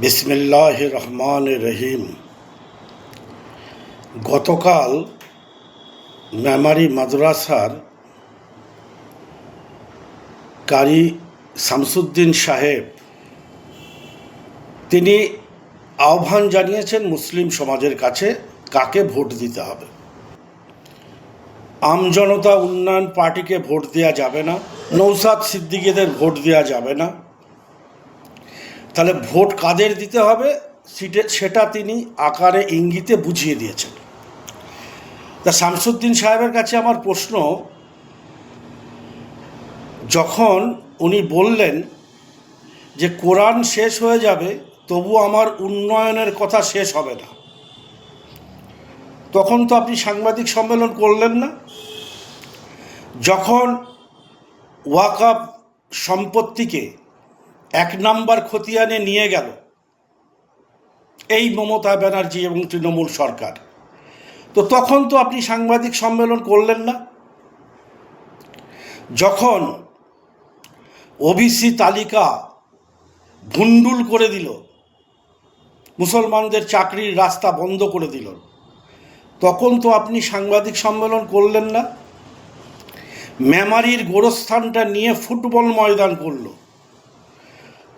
বিসমিল্লাহির রহমানির রহিম। গতকাল মেমারি মাদ্রাসার কারি শামসুদ্দিন সাহেব তিনি আহ্বান জানিয়েছেন মুসলিম সমাজের কাছে কাকে ভোট দিতে হবে। আমজনতা উন্নয়ন পার্টিকে ভোট দেওয়া যাবে না, নৌসাদ সিদ্দিকীদের ভোট দেওয়া যাবে না। তাহলে ভোট কাদের দিতে হবে সেটা তিনি আকারে ইঙ্গিতে বুঝিয়ে দিয়েছেন। তা শামসুদ্দিন সাহেবের কাছে আমার প্রশ্ন, যখন উনি বললেন যে কোরআন শেষ হয়ে যাবে তবু আমার উন্নয়নের কথা শেষ হবে না, তখন তো আপনি সাংবাদিক সম্মেলন করলেন না। যখন ওয়াকফ সম্পত্তিকে এক নাম্বার খতিয়ানে নিয়ে গেল এই মমতা ব্যানার্জি এবং তৃণমূল সরকার, তো তখন তো আপনি সাংবাদিক সম্মেলন করলেন না। যখন ওবিসি তালিকা ভুন্ডুল করে দিল, মুসলমানদের চাকরির রাস্তা বন্ধ করে দিল, তখন তো আপনি সাংবাদিক সম্মেলন করলেন না। মেমারির গোরস্থানটা নিয়ে ফুটবল ময়দান করলো,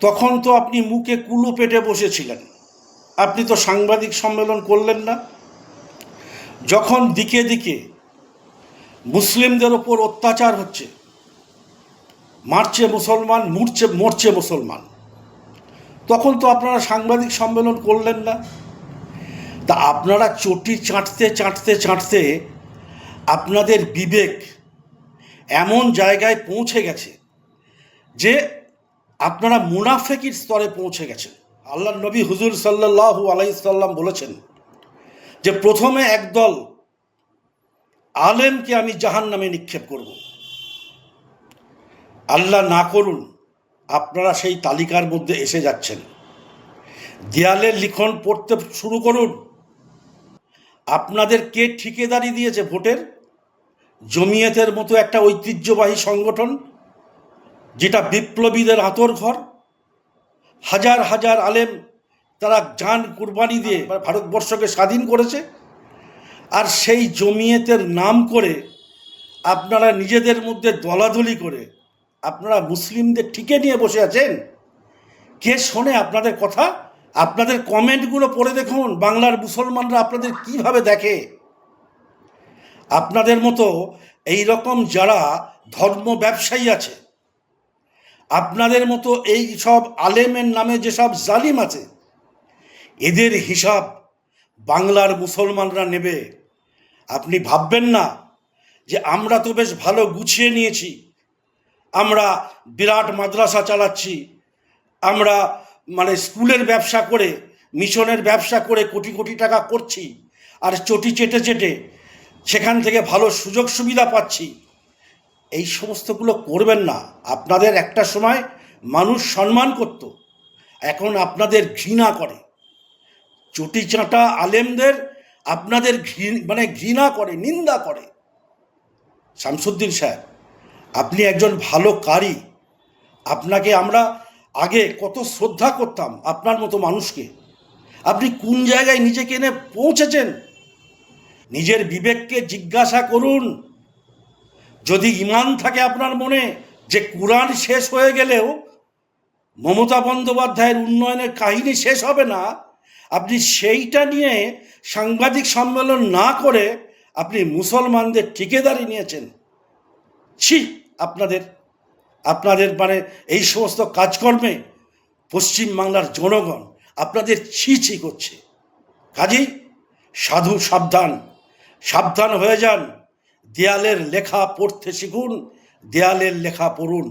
তখন তো আপনি মুখে কুলু পেটে বসেছিলেন, আপনি তো সাংবাদিক সম্মেলন করলেন না। যখন দিকে দিকে মুসলিমদের ওপর অত্যাচার হচ্ছে, মারছে মুসলমান, মরছে মুসলমান, তখন তো আপনারা সাংবাদিক সম্মেলন করলেন না। তা আপনারা চটি চাটতে চাটতে চাটতে আপনাদের বিবেক এমন জায়গায় পৌঁছে গেছে যে আপনারা মুনাফেকির স্তরে পৌঁছে গেছেন। আল্লাহ নবী হুজুর সাল্লাল্লাহু আলাইহি সাল্লাম বলেছেন যে প্রথমে একদল আলেমকে আমি জাহান্নামে নিক্ষেপ করব। আল্লাহ না করুন আপনারা সেই তালিকার মধ্যে এসে যাচ্ছেন। দেয়ালের লিখন পড়তে শুরু করুন। আপনাদের কে ঠিকাদারি দিয়েছে ভোটের? জমিয়তের মতো একটা ঐতিহ্যবাহী সংগঠন, যেটা বিপ্লবীদের আঁতরঘর। হাজার হাজার আলেম তারা জান কুরবানি দিয়ে ভারতবর্ষকে স্বাধীন করেছে, আর সেই জমিয়তের নাম করে আপনারা নিজেদের মধ্যে দলাদলি করে আপনারা মুসলিমদের ঠিকে নিয়ে বসে আছেন। কে শোনে আপনাদের কথা? আপনাদের কমেন্টগুলো পড়ে দেখুন, বাংলার মুসলমানরা আপনাদের কিভাবে দেখে। আপনাদের মতো এই রকম যারা ধর্ম ব্যবসায়ী আছে, আপনাদের মতো এই সব আলেমের নামে যেসব জালিম আছে, এদের হিসাব বাংলার মুসলমানরা নেবে। আপনি ভাববেন না যে আমরা তো বেশ ভালো গুছিয়ে নিয়েছি, আমরা বিরাট মাদ্রাসা চালাচ্ছি, আমরা স্কুলের ব্যবসা করে, মিশনের ব্যবসা করে কোটি কোটি টাকা করছি, আর চটি চেটে চেটে সেখান থেকে ভালো সুযোগ সুবিধা পাচ্ছি। এই সমস্তগুলো করবেন না। আপনাদের একটা সময় মানুষ সম্মান করত, এখন আপনাদের ঘৃণা করে। চটি চাঁটা আলেমদের আপনাদের ঘৃণা করে, নিন্দা করে। শামসুদ্দিন সাহেব, আপনি একজন ভালো কারি। আপনাকে আমরা আগে কত শ্রদ্ধা করতাম, আপনার মতো মানুষকে। আপনি কোন জায়গায় নিজেকে এনে পৌঁছেছেন? নিজের বিবেককে জিজ্ঞাসা করুন। যদি ঈমান থাকে আপনার মনে যে কুরআন শেষ হয়ে গেলেও মমতা বন্দ্যোপাধ্যায়ের উন্নয়নের কাহিনী শেষ হবে না, আপনি সেইটা নিয়ে সাংবাদিক সম্মেলন না করে আপনি মুসলমানদের ঠিকাদারি নিয়েছেন। ছি আপনাদের এই সমস্ত কাজকর্মে পশ্চিমবাংলার জনগণ আপনাদের ছি ছি করছে। কাজেই সাধু সাবধান হয়ে যান। দেয়ালের লেখা পড়তে শিখুন, দেয়ালের লেখা পড়ুন।